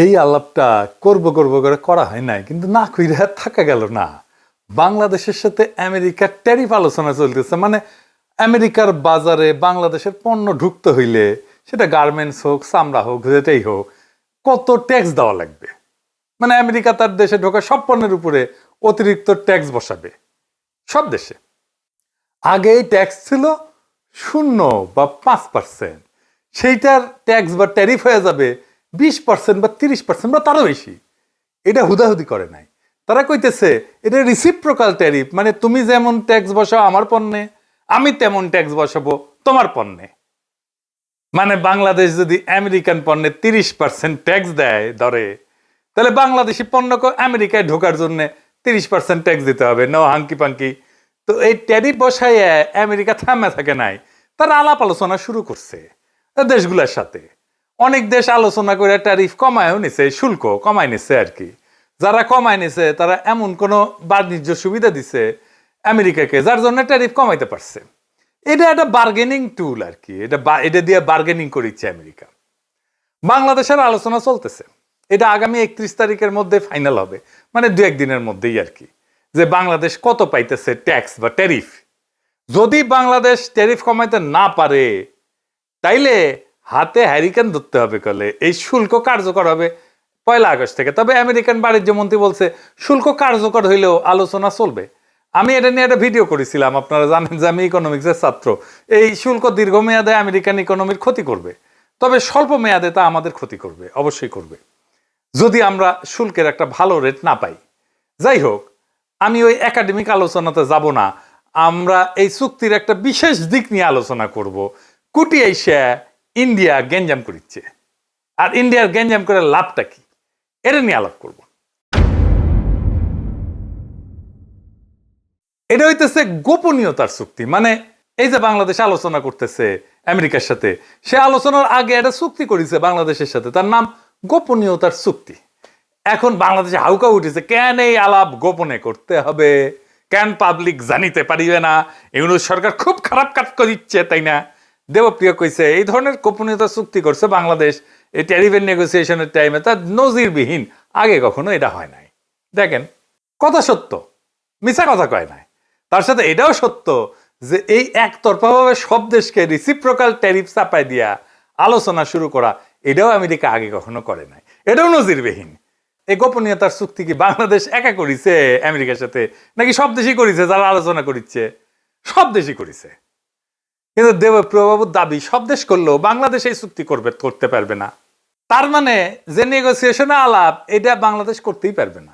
এই আলাপটা করব করব করে করা হয় নাই, কিন্তু না কইরা থাকা গেল না। বাংলাদেশের সাথে আমেরিকার ট্যারিফ আলোচনা চলতেছে। মানে আমেরিকার বাজারে বাংলাদেশের পণ্য ঢুকতে হইলে, সেটা গার্মেন্টস হোক, চামড়া হোক, যেটাই হোক, কত ট্যাক্স দেওয়া লাগবে। মানে আমেরিকা তার দেশে ঢোকা সব পণ্যের উপরে অতিরিক্ত ট্যাক্স বসাবে সব দেশে। আগে ট্যাক্স ছিল 0 বা 5%, সেইটার ট্যাক্স বা ট্যারিফ হয়ে যাবে 20% বা 30% বা তারও বেশি। এটা হুদাহুদি করে নাই, তারা কইতেছে এটা রিসিপ্রোকাল ট্যারিফ, মানে তুমি যেমন ট্যাক্স বসাও আমার পণ্যে, আমি তেমন ট্যাক্স বসাবো তোমার পণ্যে। মানে বাংলাদেশ যদি আমেরিকান পণ্যে 30% ট্যাক্স দেয় ধরে, তাহলে বাংলাদেশি পণ্যকে আমেরিকায় ঢোকার জন্য 30% ট্যাক্স দিতে হবে, নো হাঙ্কি পাঙ্কি। তো এই ট্যারিফ বসায় আমেরিকা থামে থাকে নাই, তারা আলাপ আলোচনা শুরু করছে দেশগুলোর সাথে। অনেক দেশ আলোচনা করে ট্যারিফ কমায়ও নিছে, শুল্ক কমায় নিছে আর কি। যারা কমায় নিছে তারা এমন কোনো বাণিজ্য সুবিধা দিছে আমেরিকাকে, যার জন্য ট্যারিফ কমাইতে পারছে। এটা একটা বার্গেনিং টুল আর কি, এটা দিয়ে বার্গেনিং করেছে আমেরিকা। বাংলাদেশের আলোচনা চলতেছে, এটা আগামী 31 তারিখের মধ্যে ফাইনাল হবে, মানে 2-1 দিনের মধ্যেই আর কি, যে বাংলাদেশ কত পাইতেছে ট্যাক্স বা ট্যারিফ। যদি বাংলাদেশ ট্যারিফ কমাইতে না পারে, তাইলে হাতে হ্যারিকেন ধরতে হবে, কলে এই শুল্ক কার্যকর হবে 1 আগস্ট থেকে। তবে আমেরিকান বাণিজ্য মন্ত্রী বলছে শুল্ক কার্যকর হইলেও আলোচনা চলবে। আমি এটা নিয়ে একটা ভিডিও করেছিলাম, আপনারা জানেন যে আমি ইকোনমিক্সের ছাত্র। এই শুল্ক দীর্ঘমেয়াদে আমেরিকান ইকোনমির ক্ষতি করবে, তবে স্বল্প মেয়াদে তা আমাদের ক্ষতি করবে, অবশ্যই করবে, যদি আমরা শুল্কের একটা ভালো রেট না পাই। যাই হোক, আমি ওই একাডেমিক আলোচনাতে যাব না। আমরা এই চুক্তির একটা বিশেষ দিক নিয়ে আলোচনা করব। কুটি এশিয়া ইন্ডিয়া গ্যাঞ্জাম করিচ্ছে, আর ইন্ডিয়ার গ্যাঞ্জাম করে লাভটা কি, এটা নিয়ে আলাপ করব। এটা হইতেছে গোপনীয়তার চুক্তি। মানে এই যে বাংলাদেশ আলোচনা করতেছে আমেরিকার সাথে, সে আলোচনার আগে একটা চুক্তি করেছে বাংলাদেশের সাথে, তার নাম গোপনীয়তার চুক্তি। এখন বাংলাদেশে হাউকা উঠেছে, কেন এই আলাপ গোপনে করতে হবে, কেন পাবলিক জানিতে পারিবে না, ইউনূস সরকার খুব খারাপ কাজ করিচ্ছে, তাই না? দেবপ্রিয় কইছে এই ধরনের গোপনীয়তা চুক্তি করছে বাংলাদেশ এই ট্যারিফের নেগোসিয়েশনের টাইমে, তার নজিরবিহীন, আগে কখনো এটা হয় নাই। দেখেন, কথা সত্য, মিছা কথা কয় নাই। তার সাথে এটাও সত্য যে এই একতরফাভাবে সব দেশকে রিসিপ্রোকাল ট্যারিফ চাপাই দিয়া আলোচনা শুরু করা, এটাও আমেরিকা আগে কখনো করে নাই, এটাও নজিরবিহীন। এই গোপনীয়তার চুক্তি কি বাংলাদেশ একা করিছে আমেরিকার সাথে, নাকি সব দেশই করিছে? যারা আলোচনা করিচ্ছে সব দেশই করিছে, কিন্তু দেবপ্রিয়বাবুর দাবি সব দেশ করলেও বাংলাদেশ এই চুক্তি করতে পারবে না। তার মানে যে নেগোসিয়েশনে আলাপ, এটা বাংলাদেশ করতেই পারবে না।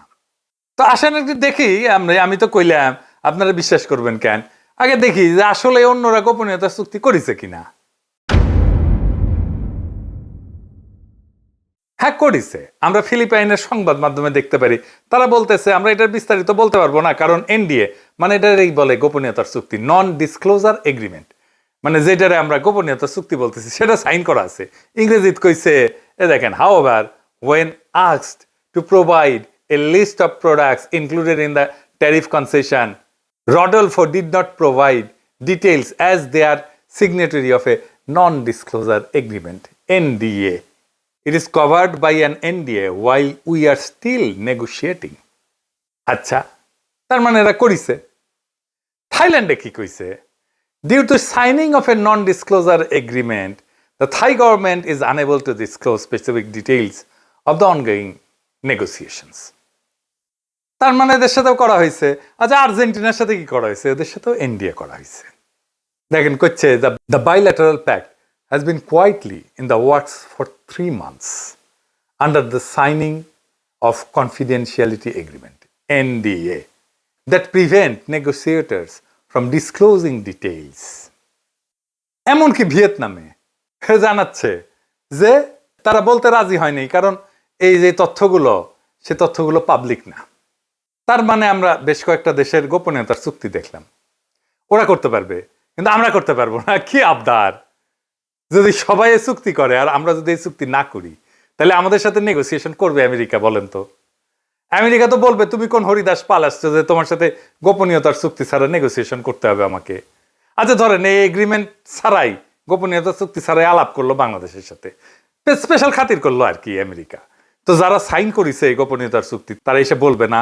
তো আসেন একটু দেখি, আমি তো কইলাম, আপনারা বিশ্বাস করবেন কেন, আগে দেখি যে আসলে অন্যরা গোপনীয়তা চুক্তি করেছে কিনা। হ্যাঁ, করেছে। আমরা ফিলিপাইনের সংবাদ মাধ্যমে দেখতে পারি, তারা বলতেছে, আমরা এটার বিস্তারিত বলতে পারবো না, কারণ এনডিএ, মানে এটাই বলে গোপনীয়তার চুক্তি, নন ডিসক্লোজার এগ্রিমেন্ট, মানে যেটারে আমরা গোপনীয়তার চুক্তি বলতেছি সেটা সাইন করা আছে। ইংরেজিতে কইছে, এ দেখেন, however when asked to provide a list of products included in the tariff concession, Rodolfo did not provide details as they are signatory of a non-disclosure agreement, NDA. It is covered by an NDA while we are still negotiating. আচ্ছা, তার মানে এরা করিছে। থাইল্যান্ডে কি কইছে? Due to signing of a non-disclosure agreement, the Thai government is unable to disclose specific details of the ongoing negotiations. তার মানে এদের সাথেও করা হয়েছে। আচ্ছা, আর্জেন্টিনার সাথে কি করা হয়েছে? এদের সাথেও এনডিএ করা হয়েছে। দেখেন, করছে the bilateral pact has been quietly in the works for 3 months under the signing of confidentiality agreement, NDA, that prevent negotiators from disclosing details. এমনকি ভিয়েতনামে জানাচ্ছে যে তারা বলতে রাজি হয়নি, কারণ এই যে তথ্যগুলো, সে তথ্যগুলো পাবলিক না। তার মানে আমরা বেশ কয়েকটা দেশের গোপনীয়তার চুক্তি দেখলাম, ওরা করতে পারবে, কিন্তু আমরা করতে পারবো না। কি আবদার! যদি সবাই চুক্তি করে আর আমরা যদি এই চুক্তি না করি, তাহলে আমাদের সাথে নেগোসিয়েশন করবে আমেরিকা? বলেন তো। আমেরিকা তো বলবে, তুমি কোন হরিদাস পাল আসছো যে তোমার সাথে গোপনীয়তার চুক্তি ছাড়া নেগোসিয়েশন করতে হবে আমাকে? আচ্ছা, ধরেন এই এগ্রিমেন্ট ছাড়াই, গোপনীয়তার চুক্তি ছাড়াই আলাপ করলো বাংলাদেশের সাথে, স্পেশাল খাতির করলো আর কি আমেরিকা, তো যারা সাইন করেছে এই গোপনীয়তার চুক্তি তারা এসে বলবে না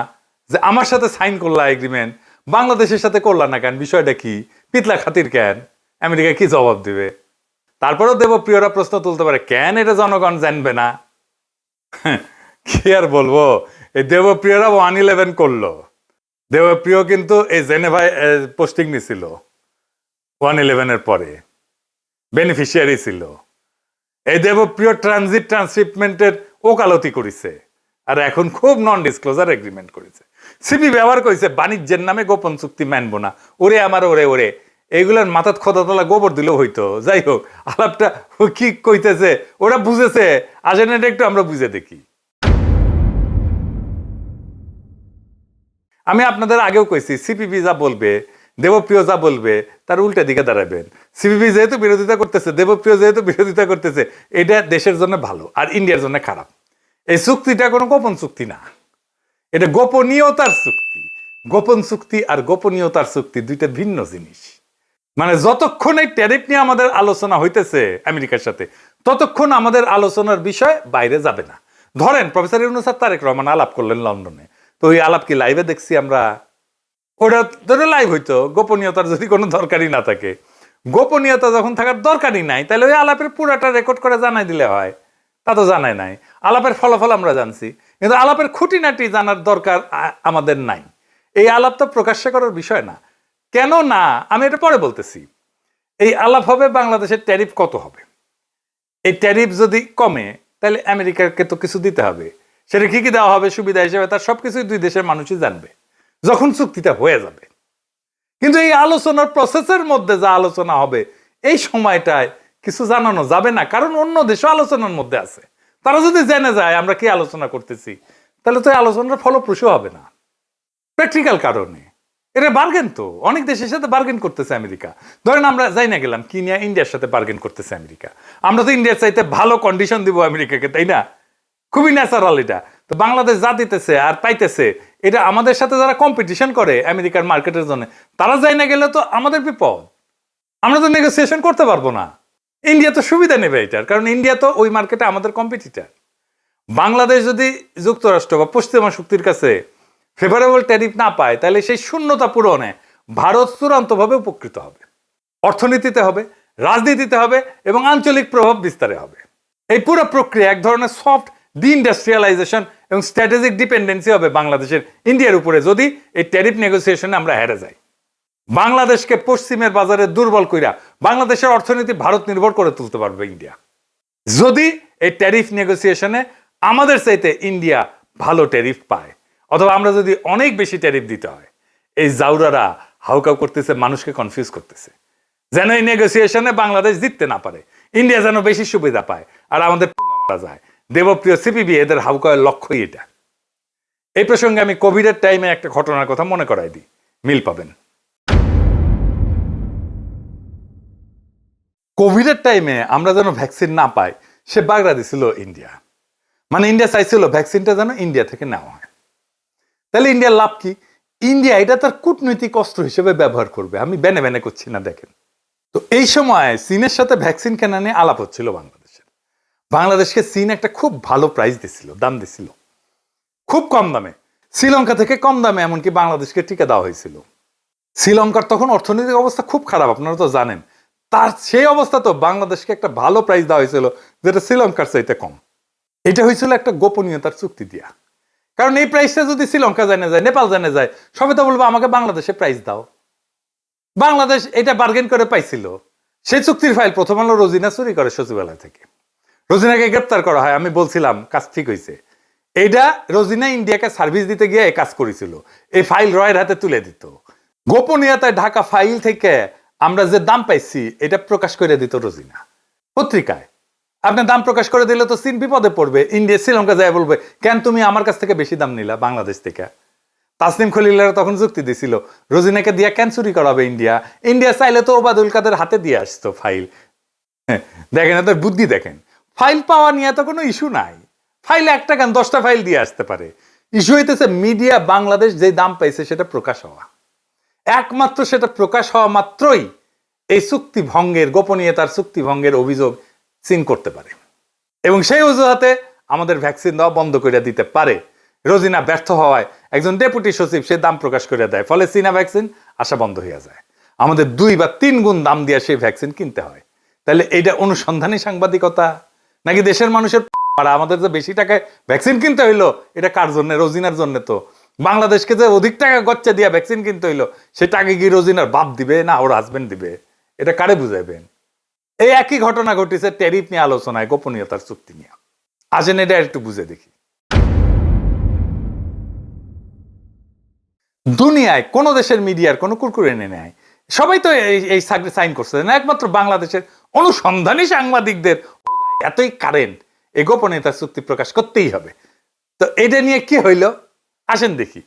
যে আমার সাথে সাইন করলা এগ্রিমেন্ট, বাংলাদেশের সাথে করলা না কেন, বিষয়টা কি, পিতলা খাতির কেন? আমেরিকা কি জবাব দিবে? তারপরেও দেবপ্রিয়রা প্রশ্ন তুলতে পারে কেন এটা জনগণ জানবে না? কি আর বলবো, এই দেবপ্রিয়রা 111 করলো। দেবপ্রিয় কিন্তু এই জেনেভায় পোস্টিং নিছিল 111 পরে, বেনিফিশিয়ারি ছিল। এই দেবপ্রিয় ট্রানজিট ট্রান্সশিপমেন্টের ওকালতি করেছে, আর এখন খুব নন ডিসক্লোজার এগ্রিমেন্ট করেছে। সিপি ব্যবহার করেছে বাণিজ্যের নামে গোপন চুক্তি মানবো না। ওরে আমার ওরে ওরে, এইগুলার মাথার খোদাতলা গোবর দিলেও হইতো। যাই হোক, আলাপটা কি কইতেছে ওরা বুঝেছে, আসেন এটা একটু আমরা বুঝে দেখি। আমি আপনাদের আগেও কইছি, সিপিবি যা বলবে, দেবপ্রিয় যা বলবে, তার উল্টা দিকে দাঁড়াবেন। সিপিবি যেহেতু বিরোধিতা করতেছে, দেবপ্রিয় যেহেতু বিরোধিতা করতেছে, এটা দেশের জন্য ভালো আর ইন্ডিয়ার জন্য খারাপ। এই চুক্তিটা কোনো গোপন চুক্তি না, এটা গোপনীয়তার চুক্তি। গোপন চুক্তি আর গোপনীয়তার চুক্তি দুইটা ভিন্ন জিনিস। মানে যতক্ষণ এই ট্যারিফ নিয়ে আমাদের আলোচনা হইতেছে আমেরিকার সাথে, ততক্ষণ আমাদের আলোচনার বিষয় বাইরে যাবে না। ধরেন প্রফেসর ইউনূস আর তারেক রহমান আলাপ করলেন লন্ডনে, তো ওই আলাপ কি লাইভে দেখছি আমরা? ওটা ধরে লাইভ হইতো, গোপনীয়তার যদি কোনো দরকারই না থাকে। গোপনীয়তা যখন থাকার দরকারই নাই, তাহলে ওই আলাপের পুরাটা রেকর্ড করে জানাই দিলে হয়। তা তো জানাই নাই। আলাপের ফলাফল আমরা জানছি, কিন্তু আলাপের খুঁটিনাটি জানার দরকার আমাদের নাই। এই আলাপ তো প্রকাশ্য করার বিষয় না। কেন না, আমি এটা পরে বলতেছি। এই আলাপ হবে বাংলাদেশের ট্যারিফ কত হবে। এই ট্যারিফ যদি কমে, তাহলে আমেরিকাকে তো কিছু দিতে হবে। সেটা কি কি দেওয়া হবে সুবিধা হিসেবে, তার সবকিছুই দুই দেশের মানুষই জানবে যখন চুক্তিটা হয়ে যাবে। কিন্তু এই আলোচনার প্রসেসের মধ্যে যা আলোচনা হবে, এই সময়টায় কিছু জানানো যাবে না, কারণ অন্য দেশও আলোচনার মধ্যে আছে। তারা যদি জেনে যায় আমরা কি আলোচনা করতেছি, তাহলে তো এই আলোচনার ফলপ্রসূ হবে না। প্র্যাকটিক্যাল কারণে এটা বার্গেন, তো অনেক দেশের সাথে বার্গেন করতেছে আমেরিকা। ধরেন আমরা যাই না গেলাম, কি নিয়ে ইন্ডিয়ার সাথে বার্গেন করতেছে আমেরিকা। আমরা তো ইন্ডিয়ার চাইতে ভালো কন্ডিশন দিব আমেরিকাকে, তাই না? খুবই ন্যাচারাল এটা। তো বাংলাদেশ যা দিতেছে আর পাইতেছে, এটা আমাদের সাথে যারা কম্পিটিশন করে আমেরিকার মার্কেটের জন্য, তারা যাই না গেলে তো আমাদের বিপদ। আমরা তো নেগোসিয়েশন করতে পারবো না। ইন্ডিয়া তো সুবিধা নেবে এটার, কারণ ইন্ডিয়া তো ওই মার্কেটে আমাদের কম্পিটিটার। বাংলাদেশ যদি যুক্তরাষ্ট্র বা পশ্চিমা শক্তির কাছে ফেভারেবল ট্যারিফ না পায়, তাহলে সেই শূন্যতা পূরণে ভারত চূড়ান্তভাবে উপকৃত হবে। অর্থনীতিতে হবে, রাজনীতিতে হবে এবং আঞ্চলিক প্রভাব বিস্তারে হবে। এই পুরো প্রক্রিয়া এক ধরনের সফট ডিইন্ডাস্ট্রিয়ালাইজেশন এবং স্ট্র্যাটেজিক ডিপেন্ডেন্সি হবে বাংলাদেশের ইন্ডিয়ার উপরে, যদি এই ট্যারিফ নেগোসিয়েশনে আমরা হেরে যাই। বাংলাদেশকে পশ্চিমের বাজারে দুর্বল কইরা বাংলাদেশের অর্থনীতি ভারত নির্ভর করে তুলতে পারবে ইন্ডিয়া, যদি এই ট্যারিফ নেগোসিয়েশনে আমাদের চাইতে ইন্ডিয়া ভালো ট্যারিফ পায়, অথবা আমরা যদি অনেক বেশি ট্যারিফ দিতে হয়। এই জাউরারা হাউকাউ করতেছে, মানুষকে কনফিউজ করতেছে, যেন এই নেগোসিয়েশনে বাংলাদেশ জিততে না পারে, ইন্ডিয়া যেন বেশি সুবিধা পায় আর আমাদের মারা যায়। দেবপ্রিয় সিপিবি এদের হাউকাউয়ের লক্ষ্যই এটা। এই প্রসঙ্গে আমি কোভিডের টাইমে একটা ঘটনার কথা মনে করাই দিই, মিল পাবেন। কোভিডের টাইমে আমরা যেন ভ্যাকসিন না পাই, সে বাগড়া দিছিল ইন্ডিয়া। মানে ইন্ডিয়া চাইছিল ভ্যাকসিনটা যেন ইন্ডিয়া থেকে নেওয়া হয়। তাহলে ইন্ডিয়ার লাভ কি? ইন্ডিয়া এটা তার কূটনৈতিক অস্ত্র হিসেবে ব্যবহার করবে। আমি বেনে বেনে করছি না, দেখেন তো। এই সময় চীনের সাথে ভ্যাকসিন কেনা নিয়ে আলাপ হচ্ছিল বাংলাদেশের। বাংলাদেশকে চীন একটা খুব ভালো প্রাইস দিছিল, দাম দিছিল, খুব কম দামে, শ্রীলঙ্কা থেকে কম দামে এমনকি বাংলাদেশকে টিকা দেওয়া হয়েছিল। শ্রীলঙ্কার তখন অর্থনৈতিক অবস্থা খুব খারাপ, আপনারা তো জানেন। তার সেই অবস্থা তো বাংলাদেশকে একটা ভালো প্রাইস দেওয়া হয়েছিল, যেটা শ্রীলঙ্কার চাইতে কম। এটা হয়েছিল একটা গোপনীয়তার চুক্তি দিয়া। কারণ এই প্রাইসটা যদি শ্রীলঙ্কা জানে যায়, নেপাল জানে যায়, সবে তো বলবো আমাকে বাংলাদেশে প্রাইস দাও। বাংলাদেশ এটা বার্গেন করে পাইছিল। সেই চুক্তির ফাইল প্রথম আলো রোজিনা চুরি করে সচিবালয় থেকে। রোজিনাকে গ্রেপ্তার করা হয়। আমি বলছিলাম কাজ ঠিক হয়েছে। এইটা রোজিনা ইন্ডিয়াকে সার্ভিস দিতে গিয়ে এই কাজ করেছিল। এই ফাইল রয়ের হাতে তুলে দিত। গোপনীয়তায় ঢাকা ফাইল থেকে আমরা যে দাম পাইছি এটা প্রকাশ করে দিত রোজিনা পত্রিকায়। আপনার দাম প্রকাশ করে দিলে তো চীন বিপদে পড়বে। ইন্ডিয়া শ্রীলঙ্কা যায় বলবে, কেন তুমি আমার কাছ থেকে বেশি দাম নিলা বাংলাদেশ থেকে? তাসনিম খলিলারা তখন যুক্তি দিছিল, রোজিনাকে দিয়া কেন চুরি করাবে ইন্ডিয়া? ইন্ডিয়া চাইলে তো ওবায়দুল কাদের হাতে দিয়ে আসতো ফাইল। দেখেন এত বুদ্ধি, দেখেন। ফাইল পাওয়া নিয়ে তো কোনো ইস্যু নাই। ফাইল একটা কেন 10টা ফাইল দিয়ে আসতে পারে। ইস্যু হইতেছে মিডিয়া বাংলাদেশ যে দাম পাইছে সেটা প্রকাশ হওয়া। একমাত্র সেটা প্রকাশ হওয়া মাত্রই এই চুক্তি ভঙ্গের, গোপনীয়তার চুক্তি ভঙ্গের অভিযোগ চীন করতে পারে। এবং সেই অজুহাতে আমাদের ভ্যাকসিন দেওয়া বন্ধ করে দিতে পারে। রোজিনা ব্যর্থ হওয়ায় একজন ডেপুটি সচিব সে দাম প্রকাশ করে দেয়, ফলে চীনা ভ্যাকসিন আসা বন্ধ হয়ে যায়। আমাদের 2 বা 3 গুণ দাম দিয়ে সেই ভ্যাকসিন কিনতে হয়। তাহলে এটা অনুসন্ধানী সাংবাদিকতা নাকি দেশের মানুষের আমাদের যে বেশি টাকায় ভ্যাকসিন কিনতে হইলো এটা কার জন্য? রোজিনার জন্য। তো বাংলাদেশকে যে অধিক টাকা গচ্চা দিয়া ভ্যাকসিন কিনতে হইলো সে টাকা কি রোজিনার বাপ দিবে না ওর হাজবেন্ড দিবে? এটা কারে বুঝাইবেন? এই একই ঘটনা ঘটেছে ট্যারিফ নিয়ে আলোচনায়, গোপনীয়তার চুক্তি নিয়ে। আসেন এটা একটু বুঝে দেখি। দুনিয়ায় কোন দেশের মিডিয়ার কোনো কুরকুরে নেয়, সবাই তো এই সাইন করছে না, একমাত্র বাংলাদেশের অনুসন্ধানী সাংবাদিকদের এতই কারেন্ট এই গোপনীয়তার চুক্তি প্রকাশ করতেই হবে। তো এটা নিয়ে কি হইল আসেন দেখি।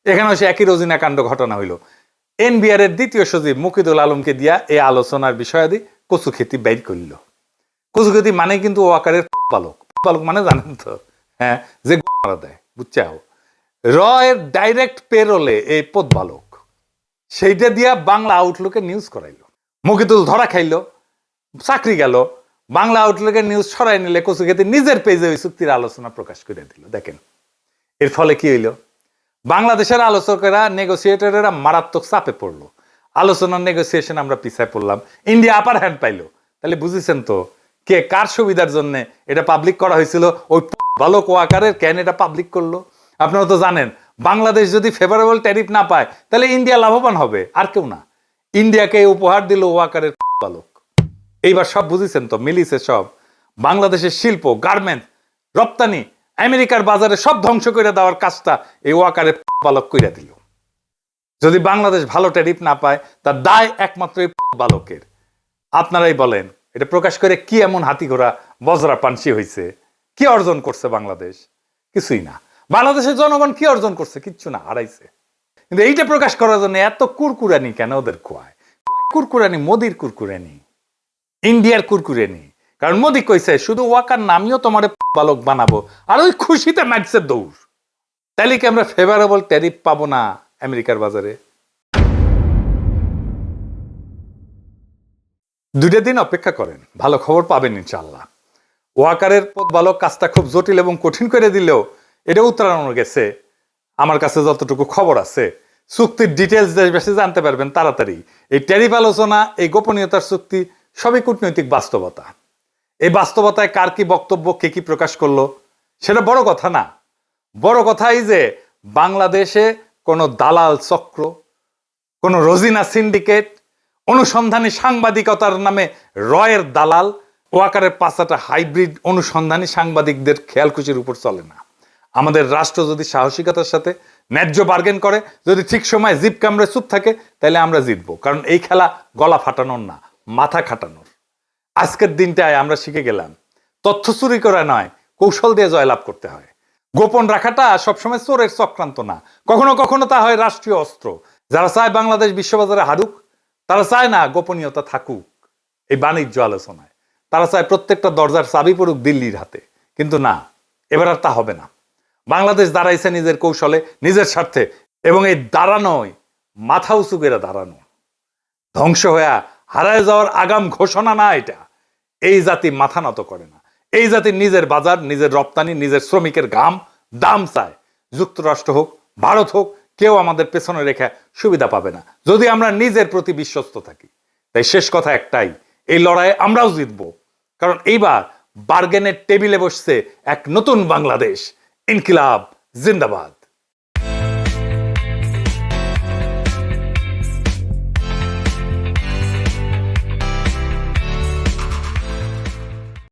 এখানে সে একই রোজিনা কাণ্ড ঘটনা হইল। এনবিআর এর দ্বিতীয় সচিব মুকিদুল আলমকে দিয়া এই আলোচনার বিষয়াদি কচুক্ষেতি বের করল। কচুক্ষেতি মানে কিন্তু ও আকারের বালক। বালক মানে জানেন তো, হ্যাঁ, যে মারা দেয়, বুঝছাও। র এর ডাইরেক্ট পেরোলে এই পদ বালক, সেইটা দিয়া বাংলা আউটলুকে নিউজ করাইলো। মুকিদুল ধরা খাইলো, চাকরি গেল। বাংলা আউটলুকের নিউজ ছড়াই নিলে কচুক্ষেতি নিজের পেজে ওই চুক্তির আলোচনা প্রকাশ করে দিল। দেখেন এর ফলে কি হইল, বাংলাদেশের আলোচকেরা, নেগোসিয়েটরেরা মারাত্মক চাপে পড়লো। আলোচনার নেগোসিয়েশন আমরা পিছায় পড়লাম, ইন্ডিয়া আপার হ্যান্ড পাইলো। তাহলে বুঝেছেন তো কে কার সুবিধার জন্য এটা পাবলিক করা হয়েছিল? ওই বালক ওয়াকারের। কেন এটা পাবলিক করলো? আপনারা তো জানেন বাংলাদেশ যদি ফেভারেবল ট্যারিফ না পায় তাহলে ইন্ডিয়া লাভবান হবে, আর কেউ না। ইন্ডিয়াকে উপহার দিল ওয়াকারের বালক। এইবার সব বুঝেছেন তো, মিলিছে সব। বাংলাদেশের শিল্প, গার্মেন্টস, রপ্তানি আমেরিকার বাজারে সব ধ্বংস করে দেওয়ার কাজটা এই ওয়াকারের বালক কইরা দিল। যদি বাংলাদেশ ভালো ট্যারিফ না পায় তার দায় একমাত্র এই বালকের। আপনারাই বলেন এটা প্রকাশ করে কি এমন হাতি ঘোড়া বজরা পানসি হয়েছে? কি অর্জন করছে বাংলাদেশ? কিছুই না। বাংলাদেশের জনগণ কি অর্জন করছে? কিচ্ছু না, হারাইছে। কিন্তু এইটা প্রকাশ করার জন্য এত কুরকুরানি কেন ওদের খোয়ায়? কুরকুরানি মোদির কুরকুরানি, ইন্ডিয়ার কুরকুরানি। কারণ মোদি কইছে শুধু ওয়াকার নামিও তোমার বালক বানাবো, আর ওই খুশিতে মারছে দৌড়। তাইলে কি আমরা ফেভারেবল ট্যারিফ পাবো না আমেরিকার বাজারে? 2 দিন অপেক্ষা করেন, ভালো খবর পাবেন ইনশাআল্লাহ। ওয়াকারের বালক কাজটা খুব জটিল এবং কঠিন করে দিলেও এটা উত্তরানো গেছে। আমার কাছে যতটুকু খবর আছে, চুক্তির ডিটেলস বেশি জানতে পারবেন তাড়াতাড়ি। এই ট্যারিফ আলোচনা, এই গোপনীয়তার চুক্তি সবই কূটনৈতিক বাস্তবতা। এই বাস্তবতায় কার কি বক্তব্য, কে কি প্রকাশ করলো সেটা বড় কথা না। বড় কথাই যে বাংলাদেশে কোনো দালাল চক্র, কোনো রোজিনা সিন্ডিকেট, অনুসন্ধানী সাংবাদিকতার নামে রয়ের দালাল, ওয়াকারের পাঁচাটা হাইব্রিড অনুসন্ধানী সাংবাদিকদের খেয়ালখুশির উপর চলে না। আমাদের রাষ্ট্র যদি সাহসিকতার সাথে ন্যায্য বার্গেন করে, যদি ঠিক সময় জিপ কামড়ে চুপ থাকে, তাহলে আমরা জিতবো। কারণ এই খেলা গলা ফাটানোর না, মাথা খাটানোর। আজকের দিনটায় আমরা শিখে গেলাম তথ্য চুরি করা নয়, কৌশল দিয়ে জয়লাভ করতে হয়। গোপন রাখাটা সবসময় চোরের চক্রান্ত না, কখনো কখনো তা হয় রাষ্ট্রীয় অস্ত্র। যারা চায় বাংলাদেশ বিশ্ববাজারে হারুক, তারা চায় না গোপনীয়তা থাকুক এই বাণিজ্য আলোচনায়। তারা চায় প্রত্যেকটা দরজার চাবি পড়ুক দিল্লির হাতে। কিন্তু না, এবার আর তা হবে না। বাংলাদেশ দাঁড়াইছে নিজের কৌশলে, নিজের স্বার্থে, এবং এই দাঁড়ানোয় মাথা উঁচু করে দাঁড়ানো। ধ্বংস হয়ে হারায় যাওয়ার আগাম ঘোষণা না এটা। এই জাতি মাথা নত করে না। এই জাতি নিজের বাজার, নিজের রপ্তানি, নিজের শ্রমিকের ঘাম দাম চায়। যুক্তরাষ্ট্র হোক, ভারত হোক, কেউ আমাদের পেছনে রেখে সুবিধা পাবে না যদি আমরা নিজের প্রতি বিশ্বস্ত থাকি। তাই শেষ কথা একটাই, এই লড়াইয়ে আমরাও জিতবো। কারণ এইবার বার্গেনের টেবিলে বসছে এক নতুন বাংলাদেশ। ইনকিলাব জিন্দাবাদ।